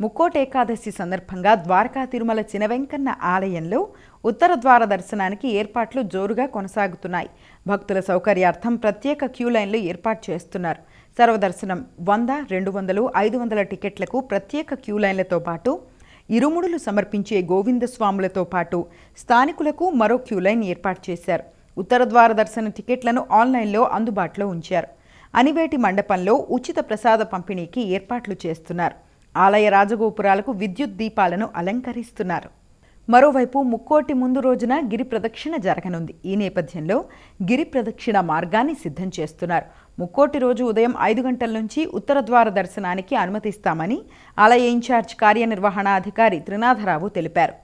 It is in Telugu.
ముక్కోటి ఏకాదశి సందర్భంగా ద్వారకా తిరుమల చినవెంకన్న ఆలయంలో ఉత్తర ద్వార దర్శనానికి ఏర్పాట్లు జోరుగా కొనసాగుతున్నాయి. భక్తుల సౌకర్యార్థం ప్రత్యేక క్యూ లైన్లు ఏర్పాటు చేస్తున్నారు. సర్వదర్శనం 100, 200, 500 టికెట్లకు ప్రత్యేక క్యూ లైన్లతో పాటు ఇరుముడులు సమర్పించే గోవిందస్వాములతో పాటు స్థానికులకు మరో క్యూ లైన్ ఏర్పాటు చేశారు. ఉత్తర ద్వార దర్శన టికెట్లను ఆన్లైన్లో అందుబాటులో ఉంచారు. అనివేటి మండపంలో ఉచిత ప్రసాద పంపిణీకి ఏర్పాట్లు చేస్తున్నారు. ఆలయ రాజగోపురాలకు విద్యుత్ దీపాలను అలంకరిస్తున్నారు. మరోవైపు ముక్కోటి ముందు రోజున గిరి ప్రదక్షిణ జరగనుంది. ఈ నేపథ్యంలో గిరి ప్రదక్షిణ మార్గాన్ని సిద్ధం చేస్తున్నారు. ముక్కోటి రోజు ఉదయం 5 గంటల నుంచి ఉత్తర ద్వార దర్శనానికి అనుమతిస్తామని ఆలయ ఇన్ఛార్జ్ కార్యనిర్వహణాధికారి త్రినాథరావు తెలిపారు.